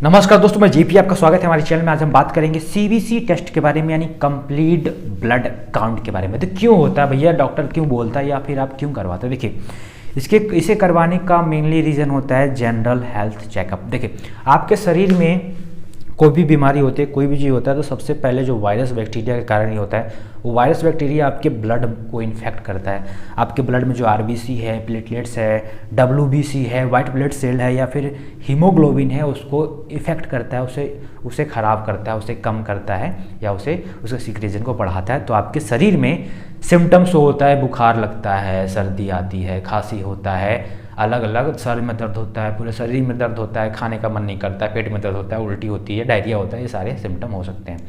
नमस्कार दोस्तों, मैं जेपी आपका स्वागत है हमारे चैनल में। आज हम बात करेंगे सीबीसी टेस्ट के बारे में, यानी कंप्लीट ब्लड काउंट के बारे में। तो क्यों होता है भैया, डॉक्टर क्यों बोलता है या फिर आप क्यों करवाते हैं? देखिए, इसे करवाने का मेनली रीज़न होता है जनरल हेल्थ चेकअप। देखिए, आपके शरीर में कोई भी बीमारी होती है, कोई भी चीज़ होता है, तो सबसे पहले जो वायरस बैक्टीरिया के कारण ही होता है, वो वायरस बैक्टीरिया आपके ब्लड को इन्फेक्ट करता है। आपके ब्लड में जो आरबीसी है, प्लेटलेट्स है, डब्ल्यूबीसी है, वाइट ब्लड सेल है या फिर हीमोग्लोबिन है, उसको इफेक्ट करता है, उसे ख़राब करता है, उसे कम करता है या उसके सिक्रेशन को बढ़ाता है। तो आपके शरीर में सिम्टम्स होता है, बुखार लगता है, सर्दी आती है, खांसी होता है, अलग अलग सर में दर्द होता है, पूरे शरीर में दर्द होता है, खाने का मन नहीं करता है, पेट में दर्द होता है, उल्टी होती है, डायरिया होता है, ये सारे सिम्टम हो सकते हैं।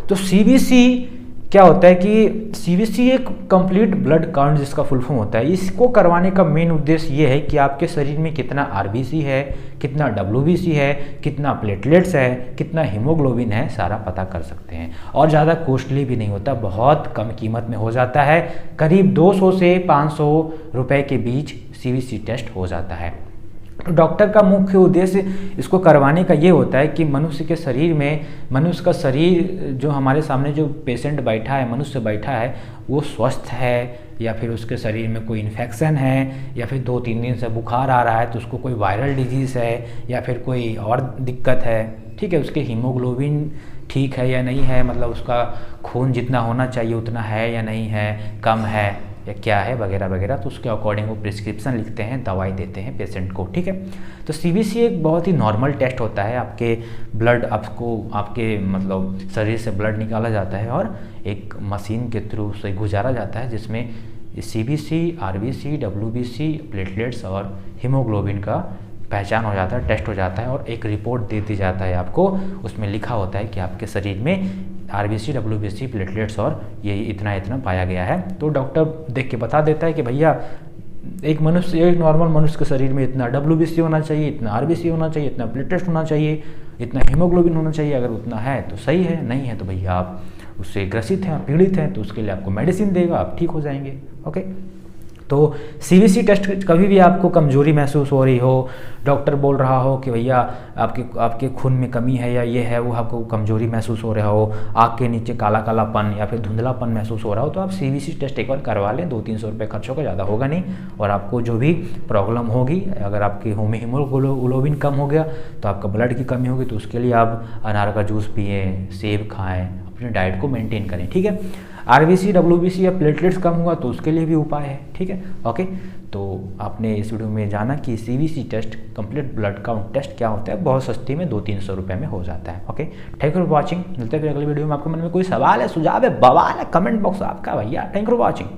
तो सीबीसी क्या होता है कि सीबीसी एक कंप्लीट ब्लड काउंट जिसका फुल फॉर्म होता है। इसको करवाने का मेन उद्देश्य ये है कि आपके शरीर में कितना आरबीसी है, कितना डब्ल्यूबीसी है, कितना प्लेटलेट्स है, कितना हीमोग्लोबिन है, सारा पता कर सकते हैं। और ज़्यादा कॉस्टली भी नहीं होता, बहुत कम कीमत में हो जाता है। करीब 200 से 500 रुपये के बीच सीबीसी टेस्ट हो जाता है। तो डॉक्टर का मुख्य उद्देश्य इसको करवाने का ये होता है कि मनुष्य के शरीर में, मनुष्य का शरीर जो हमारे सामने जो पेशेंट बैठा है, मनुष्य बैठा है, वो स्वस्थ है या फिर उसके शरीर में कोई इन्फेक्शन है या फिर 2-3 दिन से बुखार आ रहा है, तो उसको कोई वायरल डिजीज़ है या फिर कोई और दिक्कत है, ठीक है, उसके हीमोग्लोबिन ठीक है या नहीं है, मतलब उसका खून जितना होना चाहिए उतना है या नहीं है, कम है या क्या है, वगैरह वगैरह। तो उसके अकॉर्डिंग वो प्रिस्क्रिप्शन लिखते हैं, दवाई देते हैं पेशेंट को, ठीक है। तो सीबीसी एक बहुत ही नॉर्मल टेस्ट होता है। आपके ब्लड, आपके मतलब शरीर से ब्लड निकाला जाता है और एक मशीन के थ्रू से गुजारा जाता है, जिसमें सीबीसी, आरबीसी, डब्ल्यूबीसी, प्लेटलेट्स और हीमोग्लोबिन का पहचान हो जाता है, टेस्ट हो जाता है और एक रिपोर्ट दे दी जाता है आपको। उसमें लिखा होता है कि आपके शरीर में आरबीसी, डब्ल्यूबीसी, प्लेटलेट्स और ये इतना इतना पाया गया है। तो डॉक्टर देख के बता देता है कि भैया एक नॉर्मल मनुष्य के शरीर में इतना डब्ल्यूबीसी होना चाहिए, इतना आरबीसी होना चाहिए, इतना प्लेटलेट्स होना चाहिए, इतना हीमोग्लोबिन होना चाहिए। अगर उतना है तो सही है, नहीं है तो भैया आप उससे ग्रसित हैं, पीड़ित हैं, तो उसके लिए आपको मेडिसिन देगा, आप ठीक हो जाएंगे। ओके, तो सीबीसी टेस्ट कभी भी आपको कमजोरी महसूस हो रही हो, डॉक्टर बोल रहा हो कि भैया आपके खून में कमी है या ये है, वो आपको कमजोरी महसूस हो रहा हो, आँख के नीचे काला कालापन या फिर धुंधलापन महसूस हो रहा हो, तो आप सीबीसी टेस्ट एक बार करवा लें। 200-300 रुपये खर्च होगा, ज़्यादा होगा नहीं। और आपको जो भी प्रॉब्लम होगी, अगर आपकी हीमोग्लोबिन कम हो गया तो आपका ब्लड की कमी होगी, तो उसके लिए आप अनार का जूस पिए, सेब खाएँ, अपने डाइट को मेंटेन करें, ठीक है। आरबीसी, डब्ल्यूबीसी या प्लेटलेट्स कम हुआ तो उसके लिए भी उपाय है, ठीक है। ओके, तो आपने इस वीडियो में जाना कि CBC test, complete blood count test क्या होता है। बहुत सस्ती में 200-300 रुपये में हो जाता है। Okay, thank you for watching. मिलते हैं फिर अगले वीडियो में। आपके मन में कोई सवाल है, सुझाव है, बवाल है, कमेंट बॉक्स आपका भैया। Thank you for watching.